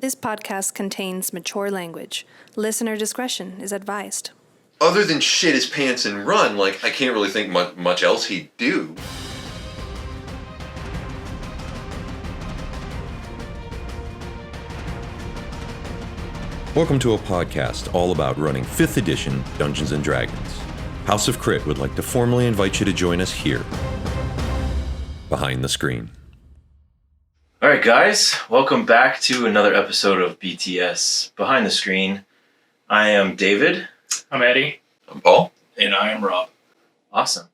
This podcast contains mature language. Listener discretion is advised. Other than shit his pants and run, I can't really think much else he'd do. Welcome to a podcast all about running 5th edition Dungeons & Dragons. House of Crit would like to formally invite you to join us here, behind the screen. Alright guys, welcome back to another episode of BTS Behind the Screen. I am David. I'm Eddie. I'm Paul. And I am Rob. Awesome.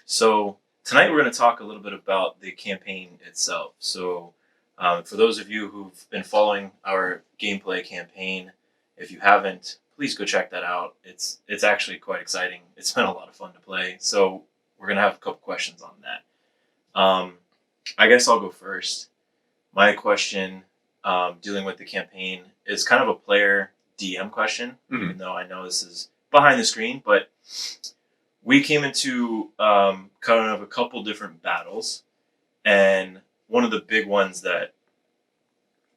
So tonight we're going to talk a little bit about the campaign itself. So for those of you who've been following our gameplay campaign, if you haven't, please go check that out. It's actually quite exciting. It's been a lot of fun to play. So we're going to have a couple questions on that. I guess I'll go first. My question dealing with the campaign is kind of a player DM question, even though I know this is behind the screen, but we came into kind of a couple different battles, and one of the big ones that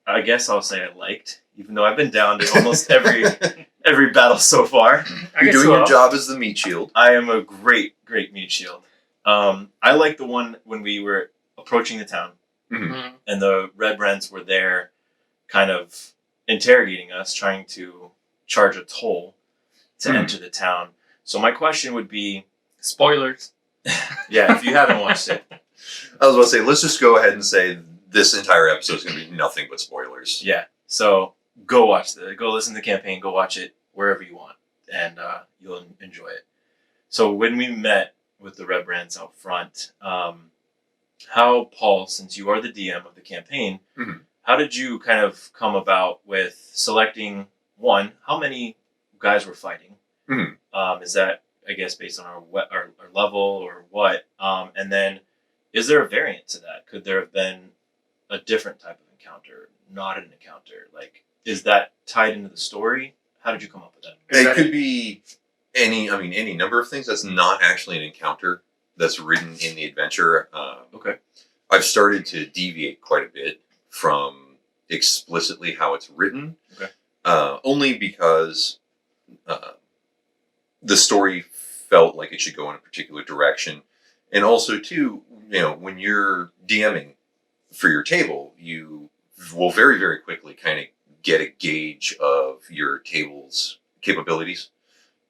I guess I'll say I liked, even though I've been down to almost every battle so far. You're doing your job as the meat shield. I am a great meat shield. I like the one when we were approaching the town. And the Red Brents were there kind of interrogating us, trying to charge a toll to enter the town. So my question would be... Spoilers. Yeah, if you haven't watched it. I was about to say, let's just go ahead and say this entire episode is going to be nothing but spoilers. Yeah, so go listen to the campaign, go watch it wherever you want, and you'll enjoy it. So when we met with the Red Brents out front... how, Paul, since you are the DM of the campaign, how did you kind of come about with selecting, one, how many guys we're fighting? Is that, I guess, based on our level or what? And then, is there a variant to that? Could there have been a different type of encounter, not an encounter? Is that tied into the story? How did you come up with that? It could be any number of things. That's not actually an encounter that's written in the adventure. Okay. I've started to deviate quite a bit from explicitly how it's written. Okay. Only because the story felt like it should go in a particular direction. And also, too, when you're DMing for your table, you will very, very quickly kind of get a gauge of your table's capabilities,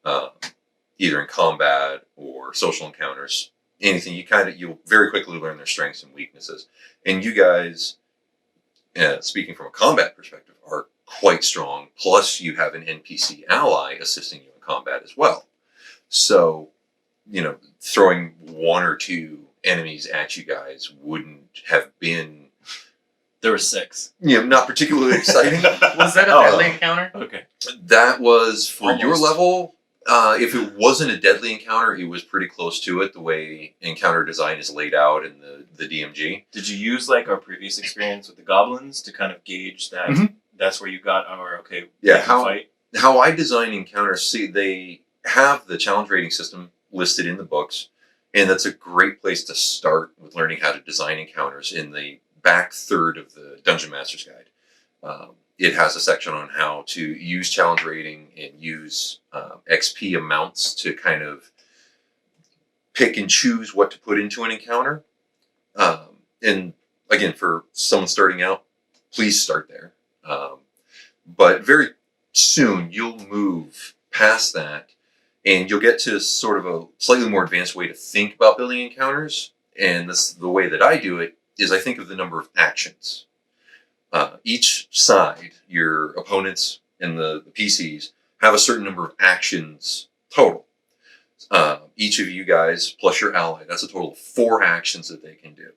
either in combat or social encounters. Anything, you'll very quickly learn their strengths and weaknesses. And you guys, speaking from a combat perspective, are quite strong. Plus, you have an NPC ally assisting you in combat as well. So, throwing one or two enemies at you guys wouldn't have been... There were 6. Not particularly exciting. Was that a deadly encounter? Okay. That was, for Almost. your level... if it wasn't a deadly encounter, it was pretty close to it, the way encounter design is laid out in the DMG. Did you use our previous experience with the goblins to kind of gauge that that's where you got our, fight? How I design encounters, they have the challenge rating system listed in the books, and that's a great place to start with learning how to design encounters in the back third of the Dungeon Master's Guide. It has a section on how to use challenge rating and use XP amounts to kind of pick and choose what to put into an encounter. And again, for someone starting out, please start there. But very soon you'll move past that and you'll get to sort of a slightly more advanced way to think about building encounters. And the way that I do it is I think of the number of actions. Each side, your opponents and the PCs, have a certain number of actions total. Each of you guys, plus your ally, that's a total of 4 actions that they can do.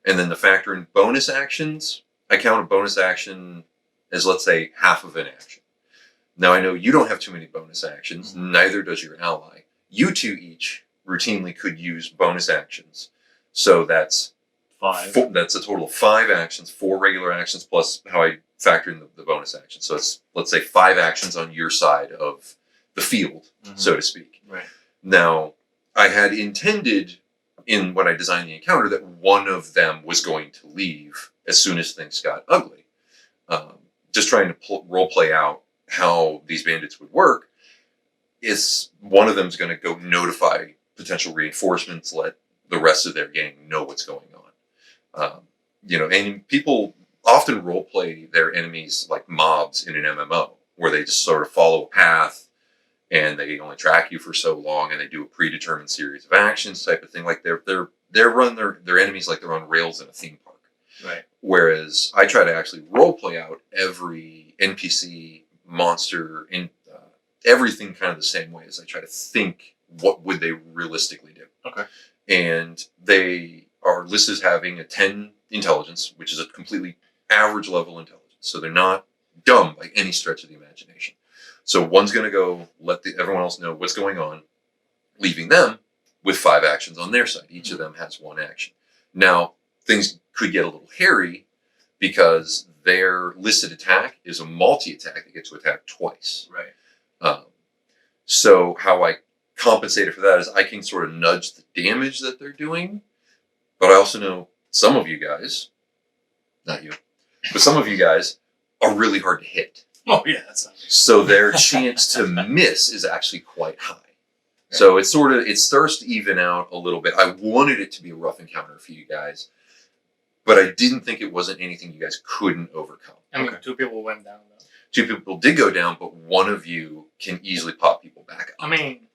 And then to factor in bonus actions, I count a bonus action as, let's say, half of an action. Now, I know you don't have too many bonus actions, neither does your ally. You two each routinely could use bonus actions. So that's 5. That's a total of 5 actions, 4 regular actions, plus how I factor in the bonus actions. So it's, let's say, 5 actions on your side of the field, so to speak. Right. Now, I had intended in when I designed the encounter that one of them was going to leave as soon as things got ugly. just trying to role play out how these bandits would work, is one of them is going to go notify potential reinforcements, let the rest of their gang know what's going on. And people often role play their enemies like mobs in an MMO, where they just sort of follow a path and they only track you for so long, and they do a predetermined series of actions type of thing. Like they're run their enemies like they're on rails in a theme park. Right. Whereas I try to actually role play out every NPC, monster, and everything kind of the same way, as I try to think what would they realistically do. Okay. And they are listed as having a 10 intelligence, which is a completely average level intelligence. So they're not dumb by any stretch of the imagination. So one's going to go let everyone else know what's going on, leaving them with 5 actions on their side. Each of them has 1 action. Now, things could get a little hairy because their listed attack is a multi-attack. They get to attack twice. Right. So how I compensated for that is I can sort of nudge the damage that they're doing, but I also know some of you guys, not you, but some of you guys are really hard to hit. Oh yeah, that's not me. So their chance to miss is actually quite high. So it starts to even out a little bit. I wanted it to be a rough encounter for you guys, but I didn't think it wasn't anything you guys couldn't overcome. I mean, 2 people went down though. 2 people did go down, but one of you can easily pop people back up. I mean,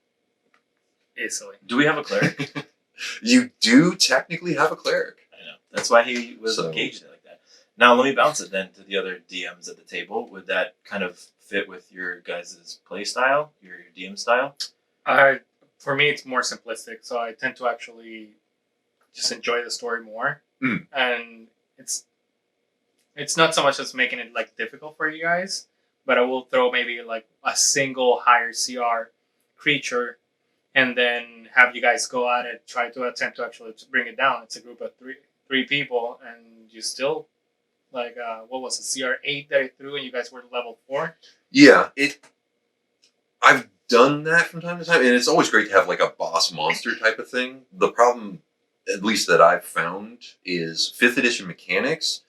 easily. Do we have a cleric? You do technically have a cleric. I know. That's why he was engaged like that. Now let me bounce it then to the other DMs at the table. Would that kind of fit with your guys' play style, your DM style? For me, it's more simplistic, so I tend to actually just enjoy the story more, and it's not so much as making it like difficult for you guys, but I will throw maybe like a single higher CR creature, and then have you guys go at it, try to attempt to actually bring it down. It's a group of three people, and you still like what was it, CR8 that I threw, and you guys were level 4. Yeah, I've done that from time to time, and it's always great to have like a boss monster type of thing. The problem, at least that I've found, is 5th edition mechanics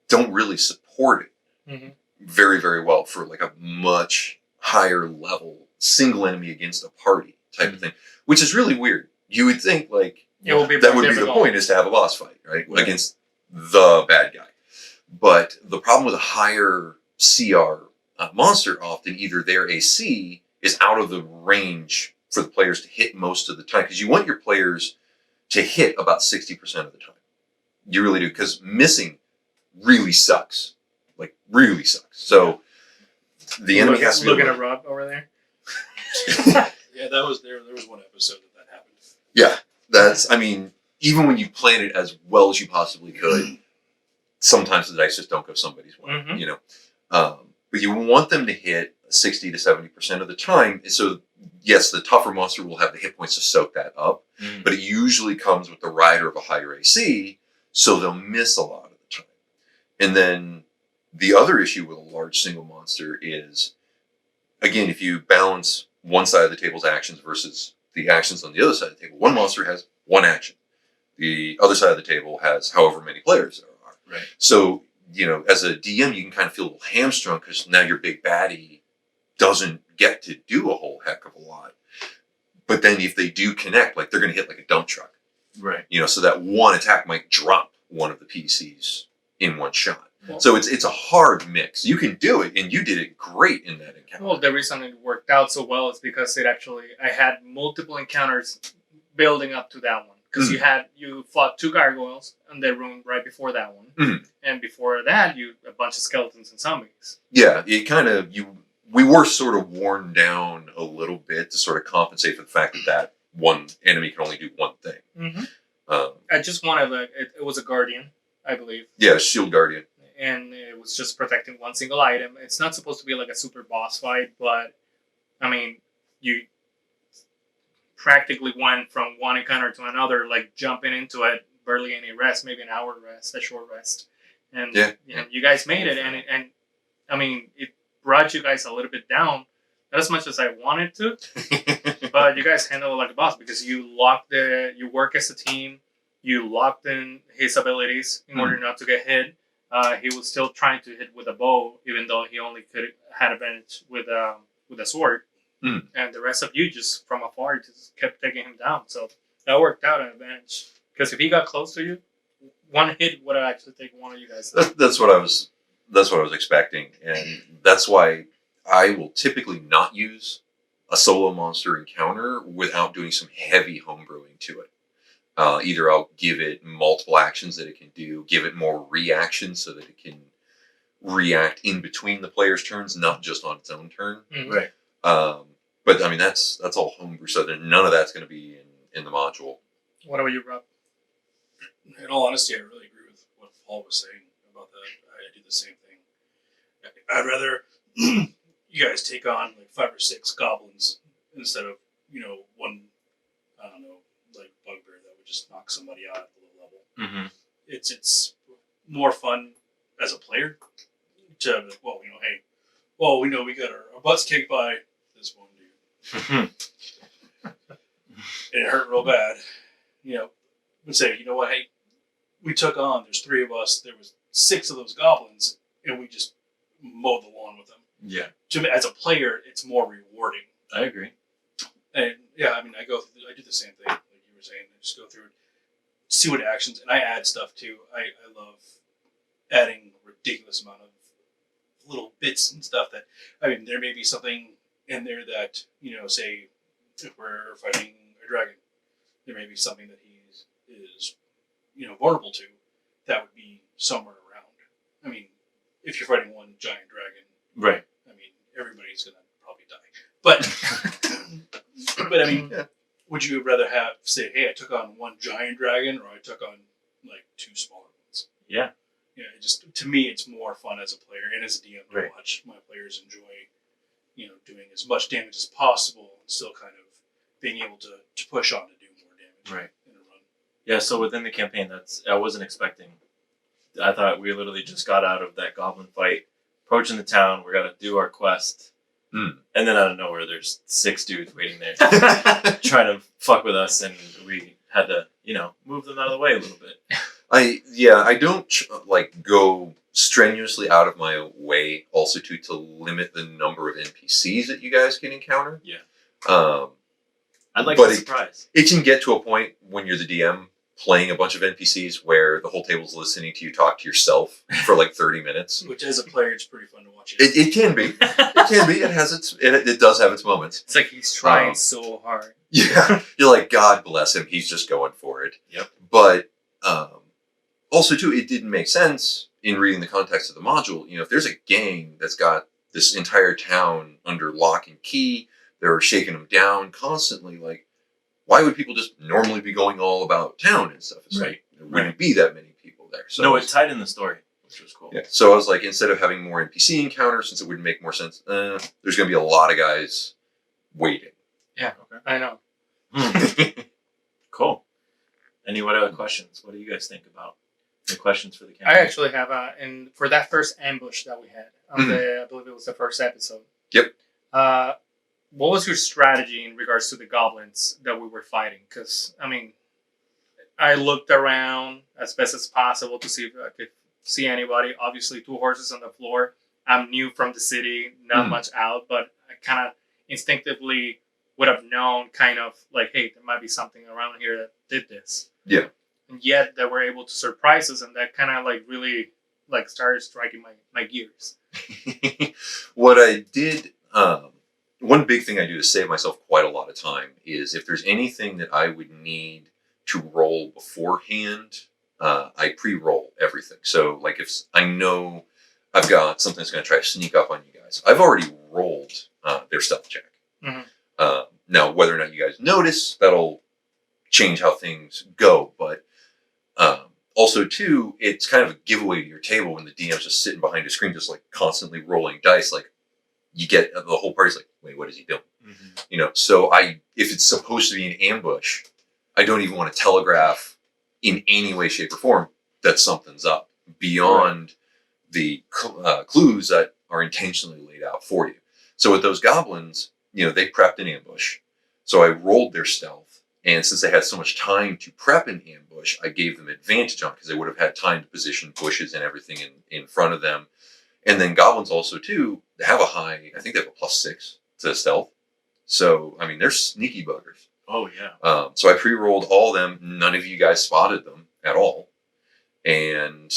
don't really support it very, very well for like a much higher level single enemy against a party type of thing, which is really weird. You would think like It will be that more would be the difficult. point, is to have a boss fight, right? Against the bad guy. But the problem with a higher CR monster, often either their AC is out of the range for the players to hit most of the time, because you want your players to hit about 60% of the time. You really do, because missing really sucks. Like, really sucks. So the enemy has to be looking able at Rob over there. Yeah, that was there. There was one episode that happened. Yeah, that's, I mean, even when you plan it as well as you possibly could, sometimes the dice just don't go somebody's way, you know. But you want them to hit 60 to 70% of the time. So, yes, the tougher monster will have the hit points to soak that up, but it usually comes with the rider of a higher AC, so they'll miss a lot of the time. And then the other issue with a large single monster is, again, if you balance one side of the table's actions versus the actions on the other side of the table, one monster has 1 action. The other side of the table has however many players there are. Right. So, you know, as a DM, you can kind of feel a little hamstrung because now your big baddie doesn't get to do a whole heck of a lot. But then if they do connect, like, they're going to hit like a dump truck. Right. You know, so that one attack might drop one of the PCs in one shot. Well, So it's a hard mix. You can do it, and you did it great in that encounter. well, the reason it worked out so well is because I had multiple encounters building up to that one. Because you fought 2 gargoyles in the room right before that one, and before that, a bunch of skeletons and zombies. Yeah, it kind of, we were sort of worn down a little bit to sort of compensate for the fact that one enemy can only do one thing. I just wanted it was a guardian, I believe. Yeah, Shield Guardian. And it was just protecting one single item. It's not supposed to be like a super boss fight, but I mean, you practically went from one encounter to another, like jumping into it, barely any rest, maybe an hour rest, a short rest, and you guys made it, and I mean, it brought you guys a little bit down, not as much as I wanted to, but you guys handled it like a boss because you work as a team, you locked in his abilities in order not to get hit. he was still trying to hit with a bow, even though he only had advantage with a sword. Mm. And the rest of you just from afar just kept taking him down. So that worked out an advantage. Because if he got close to you, one hit would have actually taken one of you guys. That's what I was. That's what I was expecting, and that's why I will typically not use a solo monster encounter without doing some heavy homebrewing to it. Either I'll give it multiple actions that it can do, give it more reactions so that it can react in between the player's turns, not just on its own turn. Mhm. Right. But I mean, that's all homebrew, so none of that's going to be in the module. What about you, Rob? In all honesty, I really agree with what Paul was saying about that. I do the same thing. I'd rather you guys take on like 5 or 6 goblins instead of one, I don't know, like bugbear that would just knock somebody out at the low level. Mm-hmm. It's more fun as a player to hey, well, we know we got our butts kicked by this one dude. And it hurt real bad. Would say, you know what, hey, we took on, there's 3 of us, there was 6 of those goblins, and we just mowed the lawn with them. Yeah. To me, as a player, it's more rewarding. I agree. And yeah, I mean, I do the same thing, like you were saying. I just go through it, see what actions, and I add stuff too. I love adding a ridiculous amount of little bits and stuff that, I mean, there may be something in there that, say, if we're fighting a dragon, there may be something that he is vulnerable to that would be somewhere around. I mean, if you're fighting one giant dragon, Right. I mean, everybody's gonna probably die. But I mean, would you rather have say, hey, I took on one giant dragon, or I took on like 2 smaller ones? Yeah. Yeah. To me, it's more fun as a player and as a DM to Right. watch my players enjoy, doing as much damage as possible and still kind of being able to push on to do more damage. Right. In a run. Yeah, so within the campaign, I wasn't expecting. I thought we literally just got out of that goblin fight, approaching the town. We're gonna do our quest, and then out of nowhere, there's 6 dudes waiting there, trying to fuck with us, and we had to, move them out of the way a little bit. I don't go strenuously out of my way also to limit the number of NPCs that you guys can encounter. Yeah. I'd like a surprise. It can get to a point when you're the DM playing a bunch of NPCs where the whole table's listening to you talk to yourself for like 30 minutes. Which, as a player, it's pretty fun to watch. It can be. It can be. It does have its moments. It's like he's trying so hard. Yeah. You're like, God bless him. He's just going for it. Yep. But also, too, it didn't make sense in reading the context of the module. If there's a gang that's got this entire town under lock and key, they're shaking them down constantly, like, why would people just normally be going all about town and stuff? It's Right. like, there wouldn't be that many people there. So No, it tied in the story, which was cool. yeah. So I was like, instead of having more NPC encounters, since it wouldn't make more sense, there's going to be a lot of guys waiting. Yeah, Okay. I know. Cool. Any other questions? What do you guys think about the questions for the campaign? I actually have, and for that first ambush that we had on I believe it was the first episode. Yep. What was your strategy in regards to the goblins that we were fighting? Because, I mean, I looked around as best as possible to see if I could see anybody. Obviously, 2 horses on the floor. I'm new from the city, not much out, but I kind of instinctively would have known kind of like, hey, there might be something around here that did this. Yeah. And yet they were able to surprise us, and that kind of like really like started striking my gears. What I did, one big thing I do to save myself quite a lot of time is if there's anything that I would need to roll beforehand, I pre-roll everything. So like if I know I've got something that's going to try to sneak up on you guys, I've already rolled their stealth check. Mm-hmm. Now, whether or not you guys notice, that'll change how things go. But also, too, it's kind of a giveaway to your table when the DM's just sitting behind a screen, just like constantly rolling dice. Like you get the whole party's like, wait, what is he doing? Mm-hmm. So if it's supposed to be an ambush, I don't even want to telegraph in any way, shape, or form that something's up beyond the clues that are intentionally laid out for you. So with those goblins, they prepped an ambush. So I rolled their stealth, And since they had so much time to prep an ambush, I gave them advantage on because they would have had time to position bushes and everything in front of them. And then goblins also, too, they have a high, I think they have a +6 to stealth. So, I mean, they're sneaky buggers. Oh, yeah. So I pre-rolled all of them. None of you guys spotted them at all. And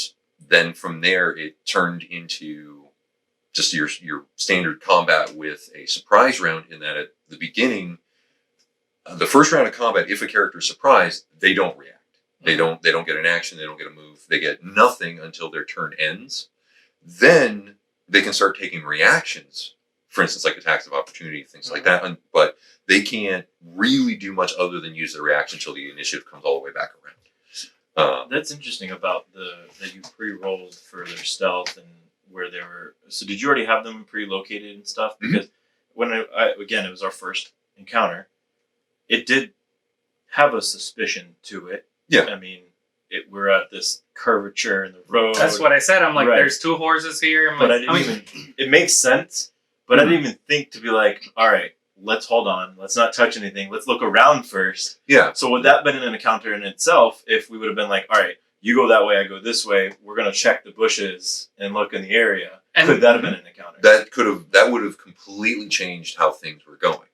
then from there, it turned into just your standard combat with a surprise round in that at the beginning, the first round of combat, if a character is surprised, they don't react. They don't get an action. They don't get a move. They get nothing until their turn ends. Then they can start taking reactions, for instance, like attacks of opportunity, things like that. But they can't really do much other than use their reaction until the initiative comes all the way back around. That's interesting about that you pre-rolled for their stealth and where they were. So did you already have them pre-located and stuff? Because when again, it was our first encounter, it did have a suspicion to it. Yeah. I mean, we're at this curvature in the road. That's what I said. I'm like, Right. there's 2 horses here. I'm But like, I didn't even. It makes sense, but I didn't even think to be like, all right, let's hold on, let's not touch anything, let's look around first. Yeah. So would that have been an encounter in itself if we would have been like, all right, you go that way, I go this way, we're gonna check the bushes and look in the area? And- Could that have been an encounter? That would have completely changed how things were going.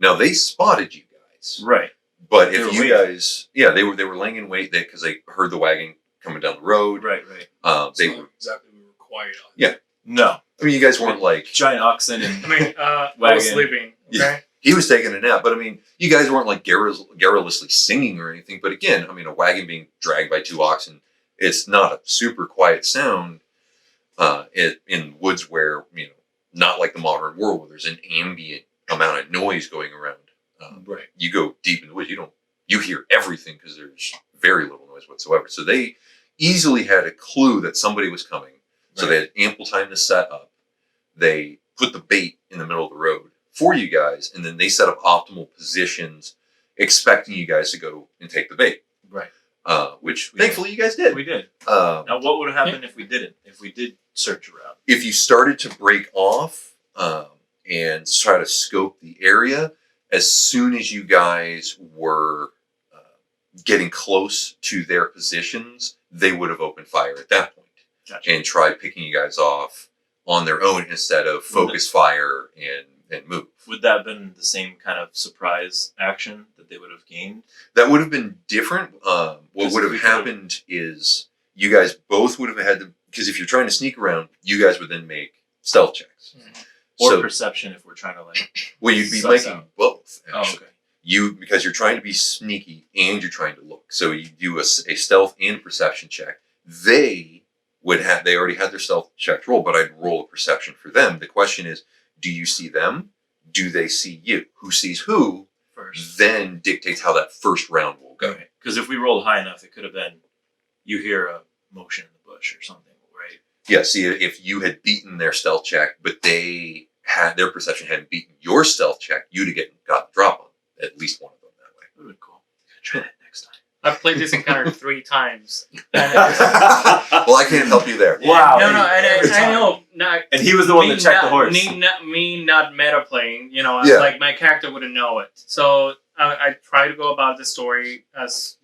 Now they spotted you guys, Right. but They if were you waiting. guys, yeah, they were laying in wait because they heard the wagon coming down the road. Right. They It's not were. exactly what we were quiet on. Yeah. No. I mean, you guys weren't like Giant oxen and I mean, I Wagon. was sleeping. Okay. Yeah. He was taking a nap, but I mean, you guys weren't like garrulously singing or anything. But again, I mean, a wagon being dragged by 2 oxen, it's not a super quiet sound in woods where, not like the modern world where there's an ambient amount of noise going around. right. You go deep in the woods, you hear everything because there's very little noise whatsoever. So they easily had a clue that somebody was coming. So they had ample time to set up. They put the bait in the middle of the road for you guys, and then they set up optimal positions, expecting you guys to go and take the bait. Right. Which We thankfully you guys did. We did. Um, Now what would have happened if we didn't? If we did search around? if you started to break off and try to scope the area, as soon as you guys were getting close to their positions, they would have opened fire at that point Gotcha. and tried picking you guys off on their own instead of focus fire and move. Would that have been the same kind of surprise action that they would have gained? That would have been different. What Because would we have could've- happened is you guys both would have had to, because if you're trying to sneak around, you guys would then make stealth checks. Or So, perception if we're trying to like. well, you'd be suss making out. both, Oh, actually. okay. Because you're trying to be sneaky and you're trying to look. So you do a stealth and perception check. They already had their stealth check roll, but I'd roll a perception for them. The question is, do you see them? Do they see you? Who sees who? First. Then dictates how that first round will go. Because if we rolled high enough, it could have been you hear a motion in the bush or something, right? Yeah, see, if you had beaten their stealth check, but their perception hadn't beaten your stealth check, you'd have got the drop on at least one of them that way. That would be cool. Try that next time. I've played this encounter 3 times. Well, I can't help you there. Wow. No, and I know. Not, And he was the one that checked the horse. Me not meta playing, Yeah. like my character wouldn't know it. So I try to go about the story as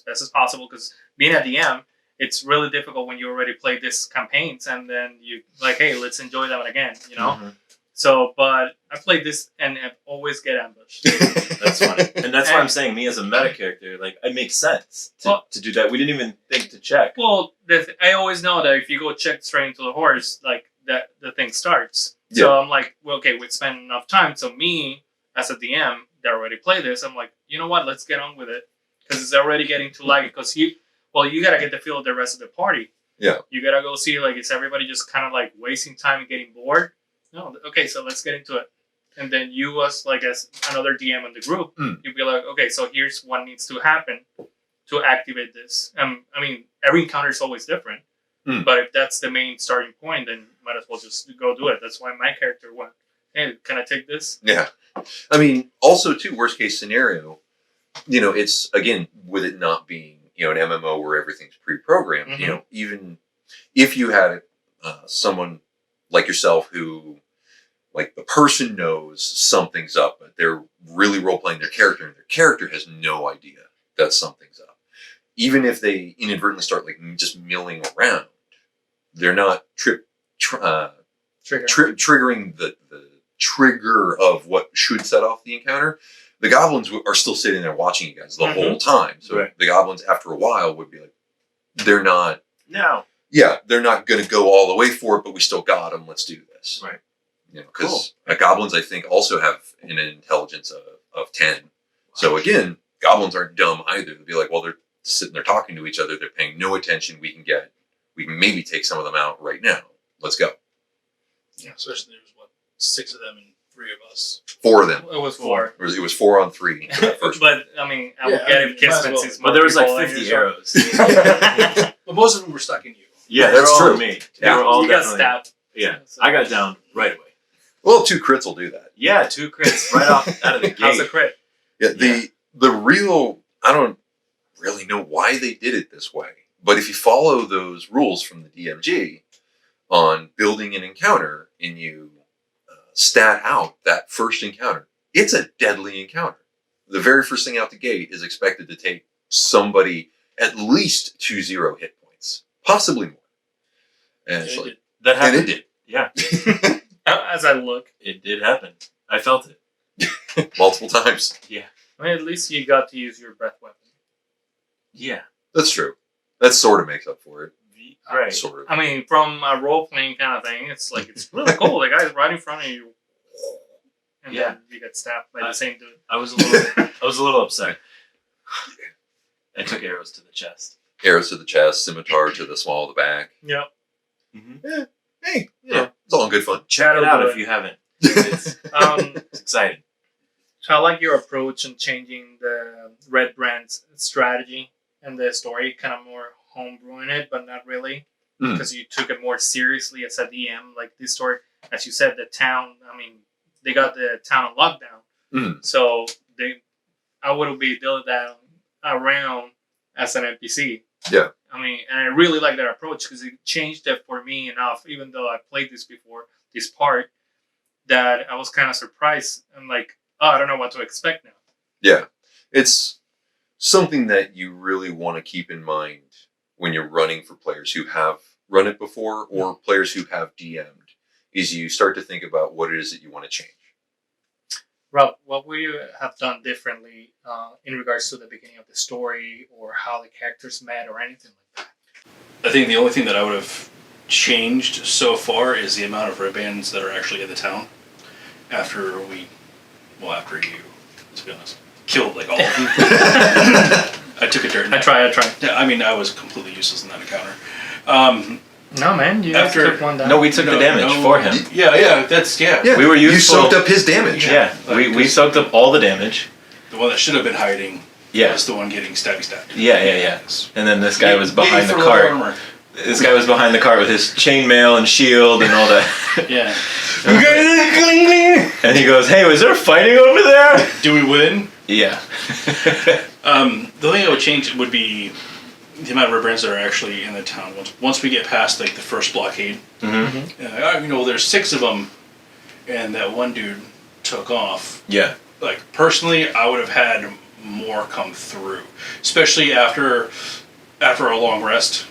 best as possible because being a DM, it's really difficult when you already played this campaigns and then you like, hey, let's enjoy that one again, Mhm. So, but I played this and I always get ambushed. That's funny. And that's why I'm saying me as a meta character, like, it makes sense to do that. We didn't even think to check. Well, I always know that if you go check straight into the horse, like that the thing starts. So I'm like, well, okay, we spent enough time. So me as a DM that already played this, I'm like, you know what? Let's get on with it because it's already getting too laggy. Because you gotta get the feel of the rest of the party. Yeah. You gotta go see like is everybody just kind of like wasting time and getting bored? No. Okay, so let's get into it. And then you as another DM in the group, you'd be like, okay, so here's what needs to happen to activate this. I mean, every encounter is always different. But if that's the main starting point, then might as well just go do it. That's why my character went, hey, can I take this? Yeah. I mean, also, too, worst case scenario, it's, again, with it not being, an MMO where everything's pre-programmed, even if you had someone like yourself who, Like the person knows something's up, but they're really role playing their character, and their character has no idea that something's up. Even if they inadvertently start like just milling around, they're not triggering the trigger of what should set off the encounter. The goblins are still sitting there watching you guys the whole time. So the goblins, after a while, would be like, they're not. No. Yeah, they're not going to go all the way for it, but we still got them. Let's do this. Right. Because goblins, I think, also have an intelligence of 10. So again, goblins aren't dumb either. They'll be like, well, they're sitting there talking to each other. They're paying no attention. We can maybe take some of them out right now. Let's go. Yeah, especially there was 6 of them and 3 of us. 4 of them. It was 4. It was 4 on 3. But I mean, I would get it Kismet since but there was like more 50 people arrows. But most of them were stuck in you. Yeah, That's all true. on me. They Yeah. were all You got definitely- stabbed. Yeah, So- I got down right away. Well, 2 crits will do that. Yeah, 2 crits right off out of the gate. How's a crit? Yeah, the real, I don't really know why they did it this way, but if you follow those rules from the DMG on building an encounter and you stat out that first encounter, it's a deadly encounter. The very first thing out the gate is expected to take somebody at least 2-0 hit points, possibly more. And it's like, That and happened. it Yeah, As I look, it did happen. I felt it. did multiple times. I mean, at least you got to use your breath weapon. Yeah, That's true. That sort of makes up for it. right. Sort of. I mean, from a role playing kind of thing, it's like it's really cool. The guy's right in front of you, and then you get stabbed by the same dude. I was a little upset. I took arrows to the chest. Arrows to the chest, scimitar to the small of the back. Yep. Hey, it's all in good fun. Check it out if you haven't. It's It's exciting. So I like your approach in changing the Red Brand's strategy and the story, kind of more homebrewing it, but not really, because you took it more seriously as a DM. Like this story, as you said, the town. I mean, they got the town on lockdown, so I would be building that around as an NPC. Yeah. I mean, and I really like that approach because it changed it for me enough, even though I played this before, this part, that I was kind of surprised. I'm like, oh, I don't know what to expect now. Yeah. It's something that you really want to keep in mind when you're running for players who have run it before or players who have DM'd, is you start to think about what it is that you want to change. Rob, what would you have done differently in regards to the beginning of the story or how the characters met or anything like that? I think the only thing that I would have changed so far is the amount of red bands that are actually in the town. After you, to be honest, killed like all of them. I took a dirt. I tried. Yeah, I mean, I was completely useless in that encounter. No, man, you guys After- took one down. No, we took the damage for him. Yeah. We were You useful. soaked up his damage. Yeah, we soaked up all the damage. The one that should have been hiding Yeah. was the one getting stabbed. Yeah. And then this guy was behind the for leather cart. armor. This guy was behind the cart with his chainmail and shield and all that. Yeah. And he goes, "Hey, was there fighting over there?" Do we win? Yeah. The thing I would change would be the amount of red brands that are actually in the town. Once we get past like the first blockade, there's 6 of them, and that one dude took off. Yeah. Like personally, I would have had more come through, especially after a long rest,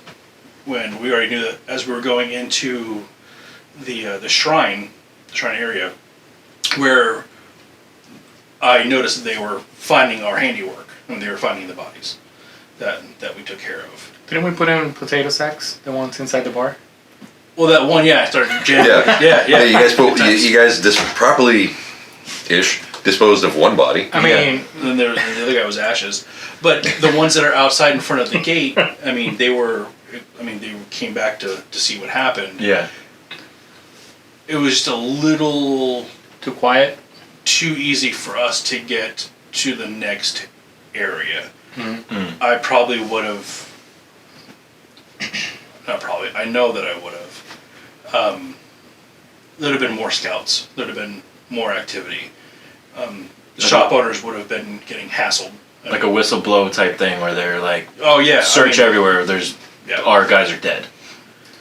when we already knew that as we were going into the shrine area, where I noticed that they were finding our handiwork and they were finding the bodies that we took care of. Didn't we put in potato sacks, the ones inside the bar? Well, that one, I started jamming. Yeah. Yeah. You guys properly-ish disposed of one body. I mean, And then the other guy was ashes. But the ones that are outside in front of the gate, they came back to see what happened. Yeah. It was just a little too quiet. too easy for us to get to the next area. Mm-hmm. I probably would have. Not probably. I know that I would have. There'd have been more scouts. There'd have been more activity. The shop owners would have been getting hassled. Like a whistleblow type thing where they're like, Oh yeah. search everywhere. There's Yeah. our guys are dead.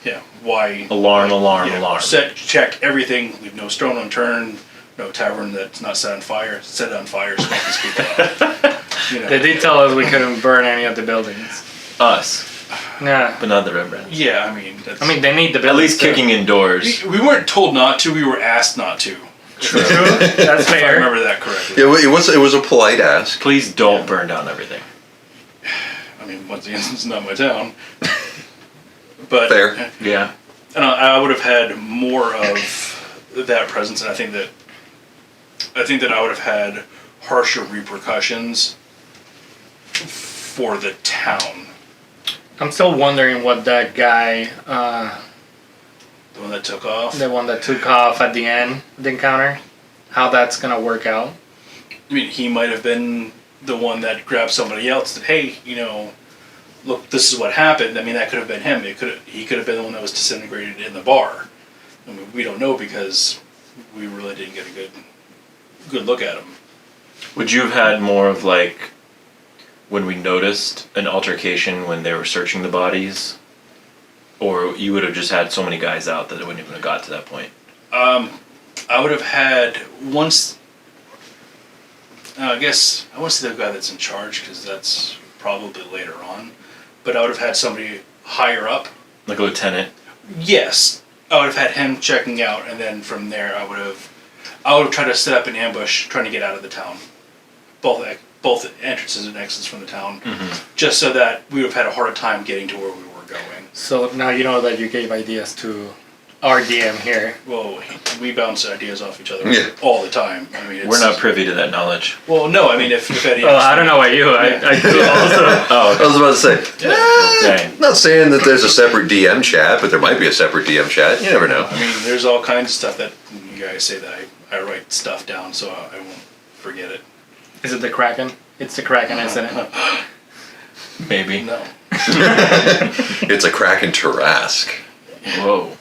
Yeah. why Alarm. Set, check everything. Leave no stone unturned. No tavern that's not set on fire. Set it on fire. Smoke these people out. You know. They did tell us we couldn't burn any of the buildings. Us, Yeah. but not the Red Brands. Yeah, I mean, that's, I mean, they need the At buildings. least kicking indoors. we weren't told not to. We were asked not to. True. That's If I fair. remember that correctly. Yeah, it was a polite ask. Please don't burn down everything. I mean, once again, it's not my town. But Fair. Yeah. And I would have had more of that presence, and I think that I would have had harsher repercussions for the town. I'm still wondering what that guy, The one that took off. the one that took off at the end of the encounter, how that's gonna work out. I mean, he might have been the one that grabbed somebody else. That hey, you know, look, this is what happened. I mean, that could have been him. He could have been the one that was disintegrated in the bar. I mean, we don't know because we really didn't get a good look at him. Would you have had more of like when we noticed an altercation when they were searching the bodies? Or you would have just had so many guys out that it wouldn't even have got to that point? I would have had once. I guess I want to see the guy that's in charge because that's probably later on. But I would have had somebody higher up. Like a lieutenant? Yes, I would have had him checking out, and then from there I would have tried to set up an ambush, trying to get out of the town, both entrances and exits from the town, just so that we would have had a harder time getting to where we were going. So now you know that you gave ideas to our DM here. Well, we bounce ideas off each other Yeah. all the time. I mean, it's, We're not privy to that knowledge. Well, no, I mean if any. Oh, I don't know about you. I do also. Oh, I was about to say, dang. not saying that there's a separate DM chat, but there might be a separate DM chat. You never know. I mean, there's all kinds of stuff that you guys say that I write stuff down so I won't forget it. Is it the Kraken? It's the Kraken, isn't it? Maybe. No, It's a Kraken Tarask. Whoa.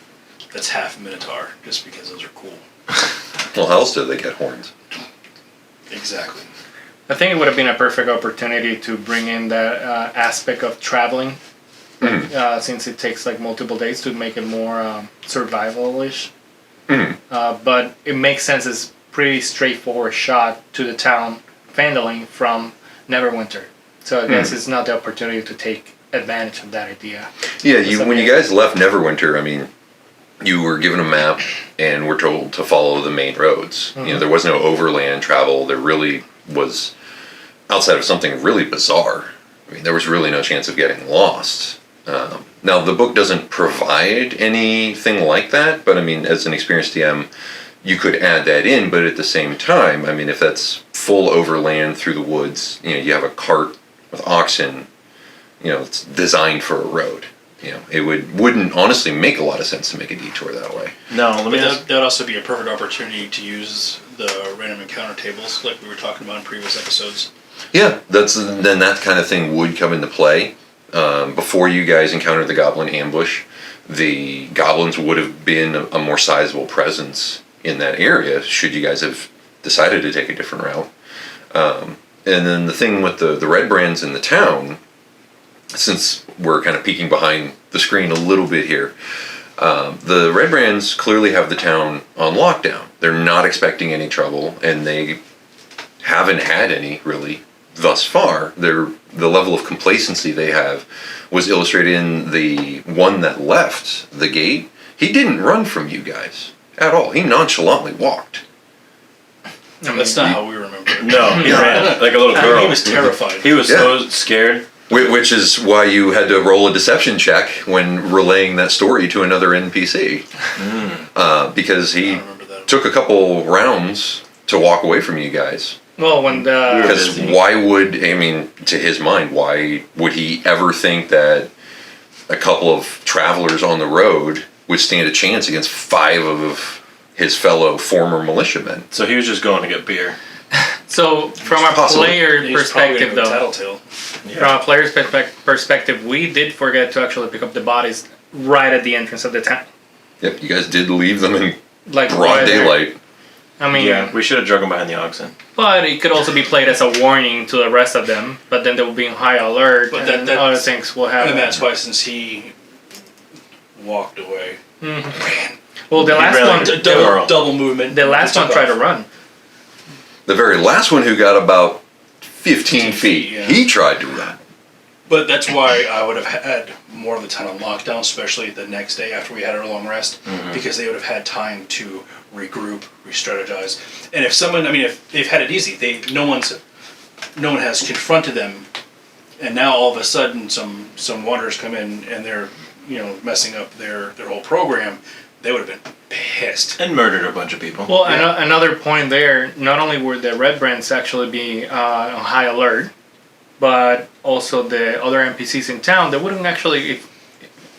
that's half Minotaur, just because those are cool. Well, how else do they get horns? Exactly. I think it would have been a perfect opportunity to bring in that aspect of traveling, since it takes like multiple days to make it more survival-ish. But it makes sense. It's pretty straightforward shot to the town Phandalin from Neverwinter. So I guess it's not the opportunity to take advantage of that idea. Yeah, when you guys left Neverwinter, I mean, you were given a map and were told to follow the main roads. You know, there was no overland travel. There really was, outside of something really bizarre. I mean, there was really no chance of getting lost. Now, the book doesn't provide anything like that, but I mean, as an experienced DM, you could add that in, but at the same time, I mean, if that's full overland through the woods, you know, you have a cart with oxen, you know, it's designed for a road. You know, it wouldn't honestly make a lot of sense to make a detour that way. No, let But me ask. that would also be a perfect opportunity to use the random encounter tables like we were talking about in previous episodes. Yeah, then that kind of thing would come into play. Before you guys encountered the goblin ambush, the goblins would have been a more sizable presence in that area should you guys have decided to take a different route. And then the thing with the red brands in the town, since we're kind of peeking behind the screen a little bit here, the red brands clearly have the town on lockdown. They're not expecting any trouble, and they haven't had any really thus far. The level of complacency they have was illustrated in the one that left the gate. He didn't run from you guys at all. He nonchalantly walked. That's not how we remember it. No, he ran like a little girl. He was terrified. He was so scared. Which is why you had to roll a deception check when relaying that story to another NPC. Because I he remember that. took a couple rounds to walk away from you guys. Well, when the Because busy. why would, I mean, to his mind, why would he ever think that a couple of travelers on the road would stand a chance against 5 of his fellow former militiamen? So he was just going to get beer. so from a Possibly. player He's probably perspective, gonna go though, Tattletale. from a player's perspective, we did forget to actually pick up the bodies right at the entrance of the town. Yep, you guys did leave them in Like broad right there. daylight. I mean, Yeah, we should have drug him behind the oxen. but it could also be played as a warning to the rest of them. But then they will be in high alert, But and that's- other things will happen. And that's why, since he walked away. Mm-hmm. Well, the He last ran one, like a Double, girl. double movement. the last one took tried to off. run. The very last one who got about 15 feet, yeah. he tried to run. But that's why I would have had more of the time on lockdown, especially the next day after we had our long rest, because they would have had time to regroup, re-strategize. And if someone, I mean, if they've had it easy, no one has confronted them, and now all of a sudden some wanderers come in and they're messing up their whole program, they would have been pissed. And murdered a bunch of people. Well, another point there, not only would the red brands actually be on high alert, but also the other NPCs in town, they wouldn't actually,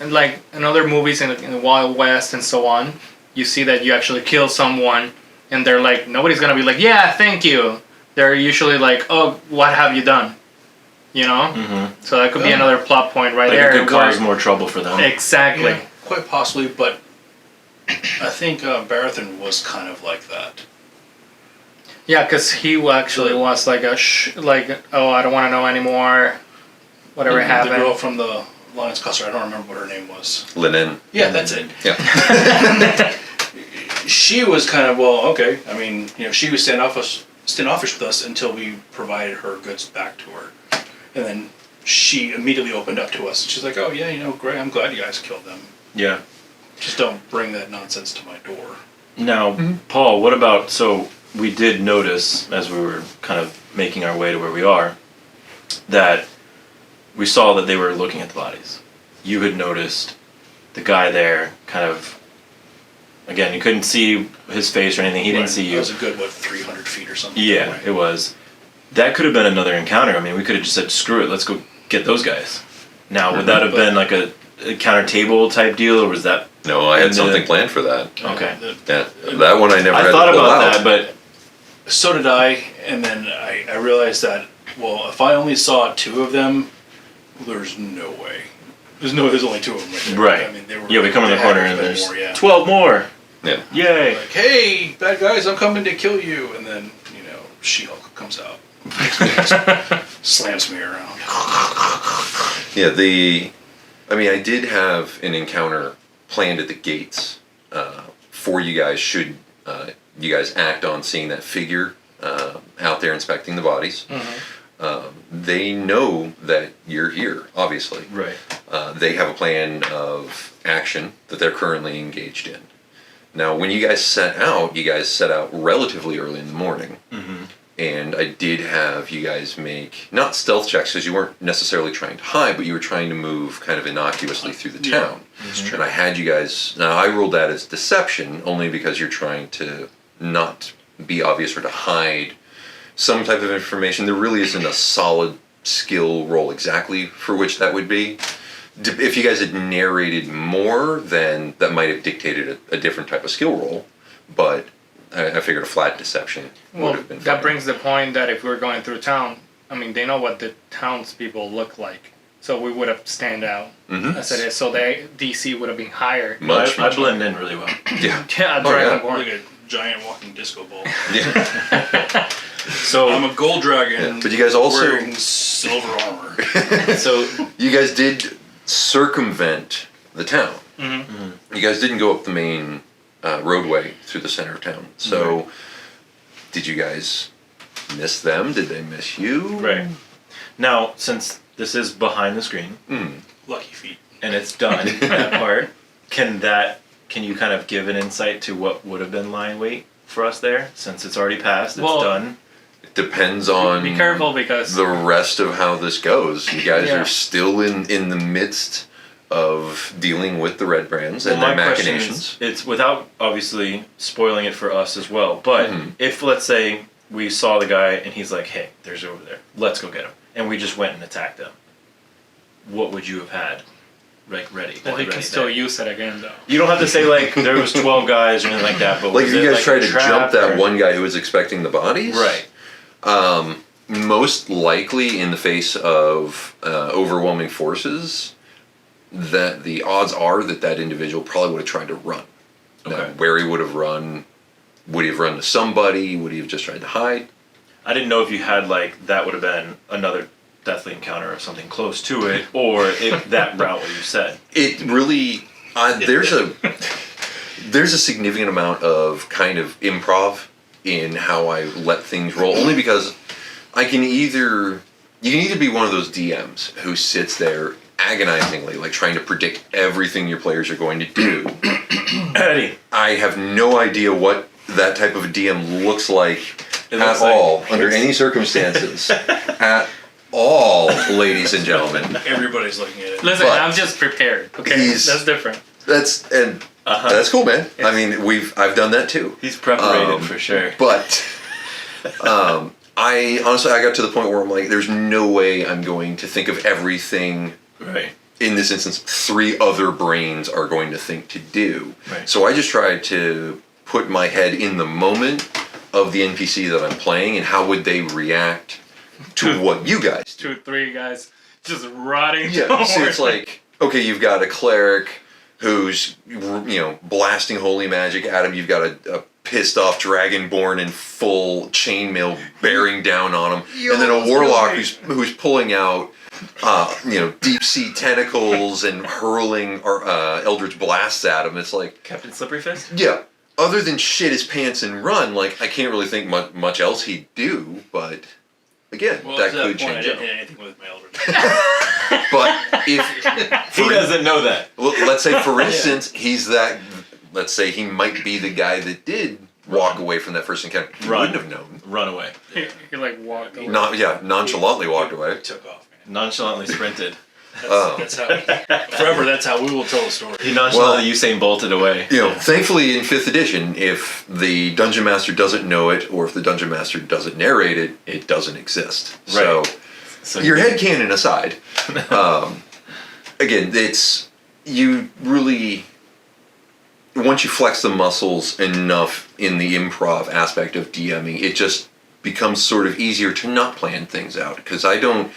like in other movies in the Wild West and so on, you see that you actually kill someone and they're like, nobody's going to be like, yeah, thank you. They're usually like, oh, what have you done? You know? Mm-hmm. So that could be another plot point right Like there. it could cause more trouble for them. Exactly. Yeah, quite possibly, but I think Baratheon was kind of like that. Yeah, because he actually was like oh, I don't want to know anymore. Whatever The happened. girl from the Lion's Cluster, I don't remember what her name was. Linen. Yeah, that's it. Yeah. She was kind of, well, okay. I mean, she was standoffish with us until we provided her goods back to her. And then she immediately opened up to us. She's like, oh, yeah, great. I'm glad you guys killed them. Yeah. Just don't bring that nonsense to my door. Now, Paul, what about, so we did notice as we were kind of making our way to where we are, that we saw that they were looking at the bodies. You had noticed the guy there kind of, again, you couldn't see his face or anything. He didn't see you. It was a good, 300 feet or something. Yeah, away. it was. That could have been another encounter. I mean, we could have just said, screw it, let's go get those guys. Now, would that have been like a counter table type deal, or was that... No, I had And something the- planned for that. Okay. Yeah, that one I never had I thought to pull about out. that, but So did I, and then I realized that, well, if I only saw 2 of them, there's no way. There's only 2 of them right there. Right. I mean, they were. yeah, we come in the they corner had and to have there's been more, yeah. 12 more. Yeah. Yay. Like, hey, bad guys, I'm coming to kill you, and then She-Hulk comes out, slams me around. Yeah, I did have an encounter planned at the gates for you guys should you guys act on seeing that figure out there inspecting the bodies. They know that you're here, obviously. Right. They have a plan of action that they're currently engaged in. Now, when you guys set out relatively early in the morning. Mm-hmm. And I did have you guys make, not stealth checks, because you weren't necessarily trying to hide, but you were trying to move kind of innocuously through the town. And I had you guys, now I ruled that as deception, only because you're trying to not be obvious or to hide some type of information. There really isn't a solid skill roll exactly for which that would be. If you guys had narrated more, then that might have dictated a different type of skill roll, but I figured a flat deception would have been fine. That brings the point that if we're going through town, I mean, they know what the townspeople look like. So we would have stand out as it is. So the DC would have been higher. Much, I much blend in really well. Yeah. Yeah, Oh, yeah. Dragonborn. Like a giant walking disco ball. Yeah. So, I'm a gold dragon. Yeah, but you guys also- wearing silver armor. so You guys did circumvent the town. Mm-hmm. You guys didn't go up the main roadway through the center of town. So, did you guys miss them? Did they miss you? right. Now, since this is behind the screen Lucky feet. and it's done, that part, can you kind of give an insight to what would have been line weight for us there? Since it's already passed, it's Well, done. It depends on Be careful because the rest of how this goes. You guys Yeah. are still in the midst of dealing with the red brands and Well, their my question machinations. is, it's without obviously spoiling it for us as well, but if, let's say, we saw the guy and he's like, hey, there's over there, let's go get him, and we just went and attacked them, what would you have had, like, ready? but they ready can still there? use it again, though. You don't have to say, like, there was 12 guys or anything like that, but Like, was if you it, guys like, tried a to trap jump that or- one guy who was expecting the bodies, Right. Most likely, in the face of overwhelming forces, that the odds are that individual probably would have tried to run. Now, Okay. where he would have run, would he have run to somebody? Would he have just tried to hide? I didn't know if you had, like, that would have been another deathly encounter or something close to it, or if that route what you said. It really, There's a significant amount of kind of improv in how I let things roll, only because you can either be one of those DMs who sits there agonizingly, like trying to predict everything your players are going to do. Eddie. I have no idea what that type of a DM looks like It at looks like- all, under any circumstances, at all, ladies and gentlemen. Everybody's looking at it. Listen, But I'm just prepared. Okay, he's- that's different. That's cool, man. I mean, I've done that too. He's preparated for sure. But I honestly got to the point where I'm like, there's no way I'm going to think of everything. Right. In this instance, 3 other brains are going to think to do. Right. So I just try to put my head in the moment of the NPC that I'm playing and how would they react to what you guys do. 2, 3 guys just rotting. Yeah, so it's like, okay, you've got a cleric who's, blasting holy magic at him. You've got a pissed off dragonborn in full chainmail bearing down on him. And then a warlock who's pulling out deep sea tentacles and hurling eldritch blasts at him. It's like, Captain Slippery Fist? yeah, other than shit his pants and run, like, I can't really think much else he'd do, but again, Well, that to that could point, I change didn't up. hit anything with my Eldritch. But if He doesn't know that. well, let's say for instance, let's say he might be the guy that did walk away from that first encounter. He Run. wouldn't have known. Run away. He like walked away. Nonchalantly walked away. Took off, man. Nonchalantly sprinted. Oh. That's how. Forever, that's how we will tell the story. He nonchalantly Usain bolted away. Thankfully in 5th edition, if the Dungeon Master doesn't know it, or if the Dungeon Master doesn't narrate it, it doesn't exist. Right. So your headcanon aside, again, you really, once you flex the muscles enough in the improv aspect of DMing, it just becomes sort of easier to not plan things out, because I don't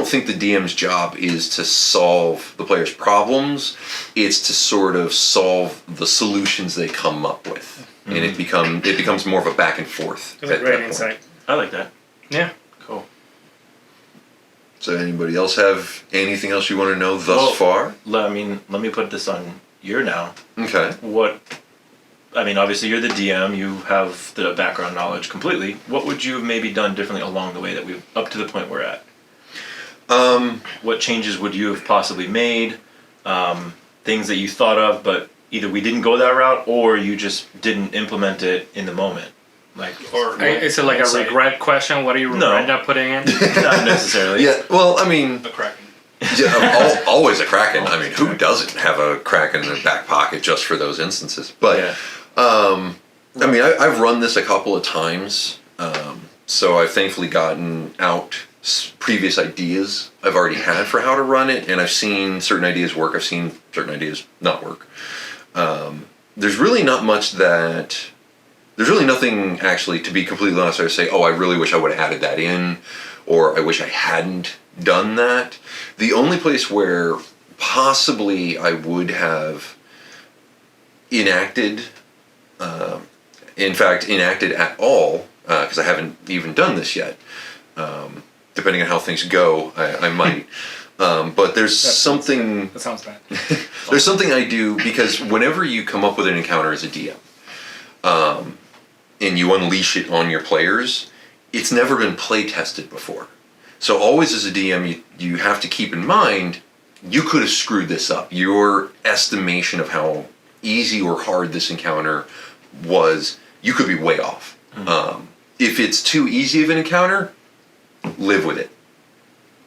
think the DM's job is to solve the player's problems. It's to sort of solve the solutions they come up with, and it becomes more of a back and forth. That's a at great that point. insight. I like that. Yeah. Cool. So anybody else have anything else you want to know thus far? Let me put this on you now. Okay. Obviously you're the DM, you have the background knowledge completely. What would you have maybe done differently along the way that we've up to the point we're at? What changes would you have possibly made? Things that you thought of, but either we didn't go that route or you just didn't implement it in the moment. Is it like a regret question? What do you regret not putting in? Not necessarily. Yeah. Well, I mean, A Kraken. yeah, always a Kraken. I mean, who doesn't have a Kraken in their back pocket just for those instances? But Yeah. I've run this a couple of times, so I've thankfully gotten out previous ideas I've already had for how to run it, and I've seen certain ideas work. I've seen certain ideas not work. There's really nothing actually, to be completely honest, I would say, oh, I really wish I would have added that in, or I wish I hadn't done that. The only place where possibly I would have enacted at all, because I haven't even done this yet. Depending on how things go, I might. But there's something. That sounds bad. There's something I do, because whenever you come up with an encounter as a DM, and you unleash it on your players, it's never been play tested before. So always as a DM, you have to keep in mind, you could have screwed this up. Your estimation of how easy or hard this encounter was, you could be way off. If it's too easy of an encounter, live with it.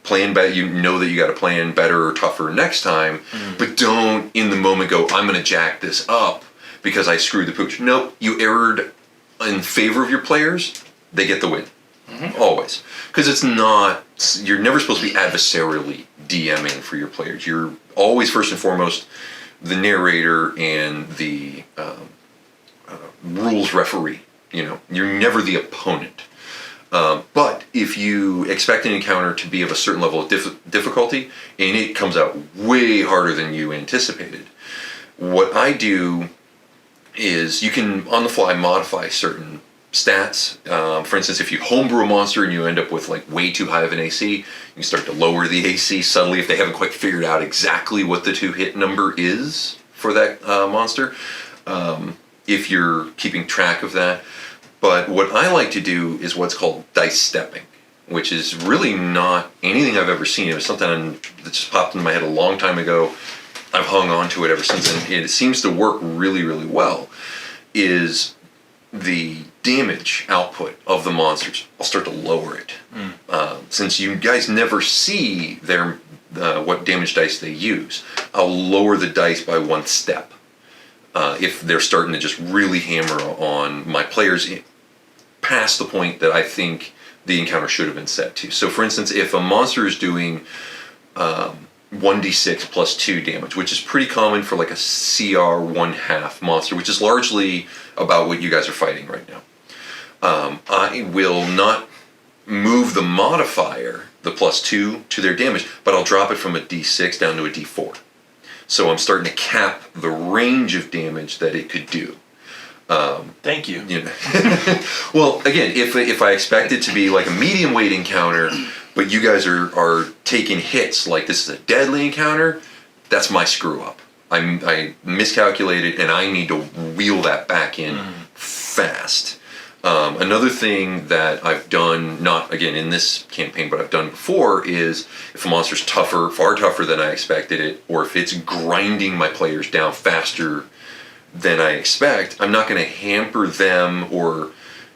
Plan better. You know that you got to plan better or tougher next time, but don't in the moment go, I'm going to jack this up because I screwed the pooch. Nope, you erred in favor of your players. They get the win. Always. Because you're never supposed to be adversarially DMing for your players. You're always first and foremost the narrator and the rules referee. You're never the opponent. But if you expect an encounter to be of a certain level of difficulty, and it comes out way harder than you anticipated, what I do is you can, on the fly, modify certain stats. For instance, if you homebrew a monster and you end up with way too high of an AC, you can start to lower the AC subtly if they haven't quite figured out exactly what the 2-hit number is for that monster, if you're keeping track of that. But what I like to do is what's called dice stepping, which is really not anything I've ever seen. It was something that just popped into my head a long time ago. I've hung on to it ever since, and it seems to work really, really well. Is the damage output of the monsters, I'll start to lower it. Since you guys never see their what damage dice they use, I'll lower the dice by 1 step. If they're starting to just really hammer on my players past the point that I think the encounter should have been set to. So for instance, if a monster is doing 1d6 plus 2 damage, which is pretty common for like a CR 1/2 monster, which is largely about what you guys are fighting right now. I will not move the modifier, the plus 2, to their damage, but I'll drop it from a d6 down to a d4. So I'm starting to cap the range of damage that it could do. Thank you. You know. Well, again, if I expect it to be like a medium weight encounter, but you guys are taking hits like this is a deadly encounter, that's my screw up. I miscalculated, and I need to wheel that back in fast. Another thing that I've done, not again in this campaign, but I've done before, is if a monster's tougher, far tougher than I expected it, or if it's grinding my players down faster than I expect, I'm not going to hamper them or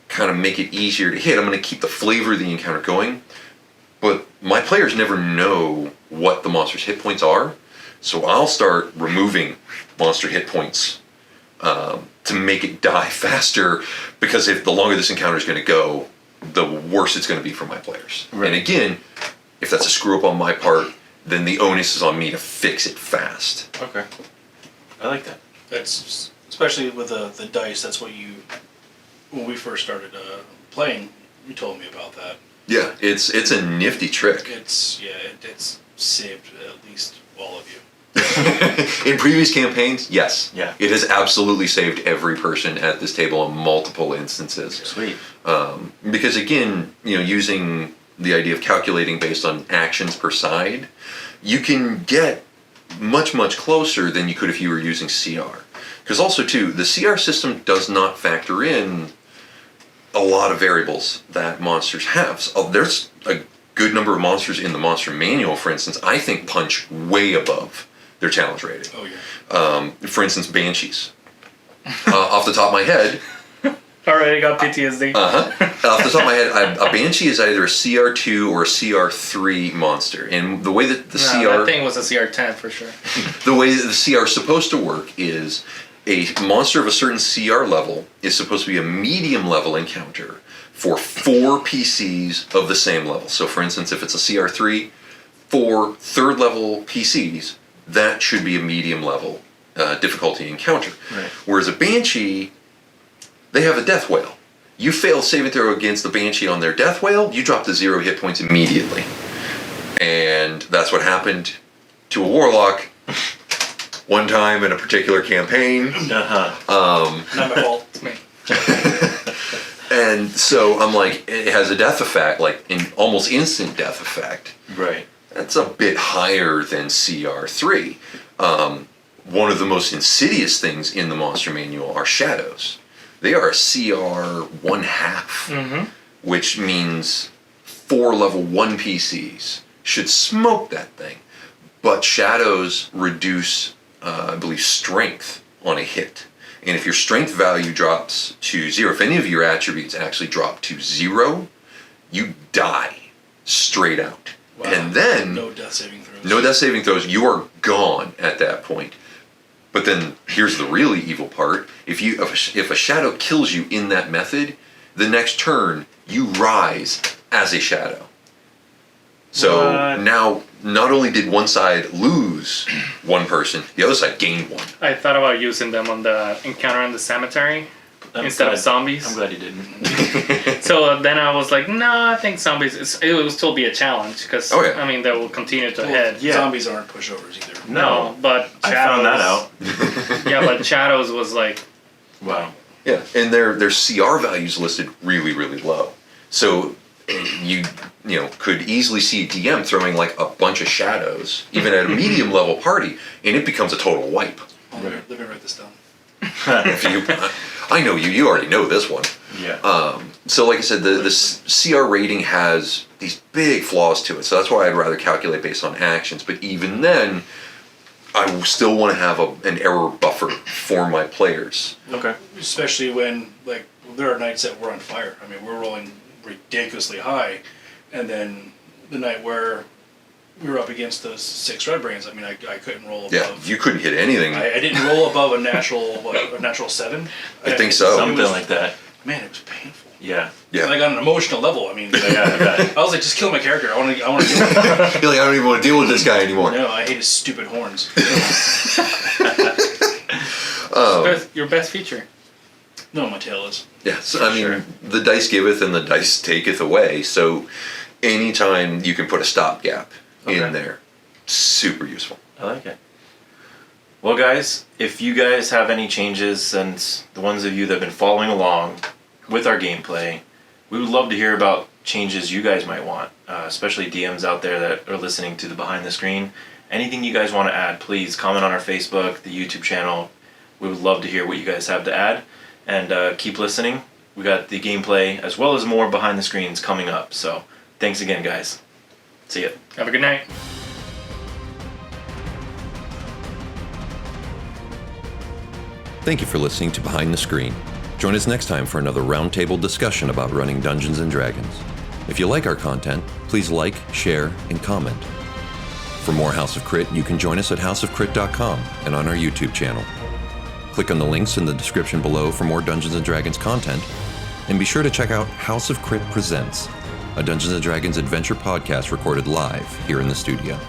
kind of make it easier to hit. I'm going to keep the flavor of the encounter going, but my players never know what the monster's hit points are, so I'll start removing monster hit points to make it die faster, because if the longer this encounter is going to go, the worse it's going to be for my players. Right. And again, if that's a screw up on my part, then the onus is on me to fix it fast. Okay. I like that. That's especially with the dice. That's what when we first started playing, you told me about that. Yeah, it's a nifty trick. It's saved at least all of you. In previous campaigns, yes. Yeah. It has absolutely saved every person at this table in multiple instances. Sweet. Because again, using the idea of calculating based on actions per side, you can get much, much closer than you could if you were using CR. Because also too, the CR system does not factor in a lot of variables that monsters have. So there's a good number of monsters in the monster manual, for instance, I think punch way above their challenge rating. Oh yeah. For instance, banshees. Off the top of my head. Already got PTSD. Off the top of my head, a banshee is either a CR2 or a CR3 monster, and the way that the CR, that thing was a CR10 for sure. the way that the CR is supposed to work is a monster of a certain CR level is supposed to be a medium level encounter for 4 PCs of the same level. So, for instance, if it's a CR3, 4 third level PCs, that should be a medium level difficulty encounter. Right. Whereas a banshee, they have a death whale. You fail saving throw against the banshee on their death whale, you drop to 0 hit points immediately. And that's what happened to a warlock one time in a particular campaign. Not my fault. It's me. And so I'm like, it has a death effect, like an almost instant death effect. Right. That's a bit higher than CR3. One of the most insidious things in the monster manual are shadows. They are a CR 1/2, which means 4 level 1 PCs should smoke that thing. But shadows reduce, I believe, strength on a hit. And if your strength value drops to 0, if any of your attributes actually drop to 0, you die straight out. Wow. And then No death saving throws. no death saving throws, you are gone at that point. But then here's the really evil part. If a shadow kills you in that method, the next turn you rise as a shadow. So now not only did one side lose one person, the other side gained one. I thought about using them on the encounter in the cemetery instead of zombies. I'm glad you didn't. So then I was like, no, I think zombies, it will still be a challenge because, Oh, yeah. I mean, they will continue to head. Yeah. Zombies aren't pushovers either. No, but I shadows, found that out. Yeah, but shadows was like, Wow. Yeah, and their CR values listed really, really low. So you could easily see a DM throwing like a bunch of shadows, even at a medium level party, and it becomes a total wipe. Let me write this down. I know you. You already know this one. Yeah. So, like I said, the CR rating has these big flaws to it. So that's why I'd rather calculate based on actions. But even then, I still want to have an error buffer for my players. Okay. Especially when, like, there are nights that we're on fire. I mean, we're rolling ridiculously high. And then the night where we were up against those 6 red brains, I mean, I couldn't roll above. Yeah, you couldn't hit anything. I didn't roll above a natural 7. I think so. Something like that. Man, it was painful. Yeah. Yeah. Like on an emotional level, I mean, Yeah. I was like, just kill my character. I want to kill him. You're like, I don't even want to deal with this guy anymore. No, I hate his stupid horns. Your best feature. No, my tail is. Yeah, so, I mean, Sure. the dice giveth and the dice taketh away. So anytime you can put a stopgap Okay. in there, super useful. I like it. Well, guys, if you guys have any changes, and the ones of you that have been following along with our gameplay, we would love to hear about changes you guys might want, especially DMs out there that are listening to the Behind the Screen. Anything you guys want to add, please comment on our Facebook, the YouTube channel. We would love to hear what you guys have to add. And keep listening. We got the gameplay as well as more behind the screens coming up. So thanks again, guys. See ya. Have a good night. Thank you for listening to Behind the Screen. Join us next time for another roundtable discussion about running Dungeons & Dragons. If you like our content, please like, share, and comment. For more House of Crit, you can join us at houseofcrit.com and on our YouTube channel. Click on the links in the description below for more Dungeons & Dragons content, and be sure to check out House of Crit Presents, a Dungeons & Dragons adventure podcast recorded live here in the studio.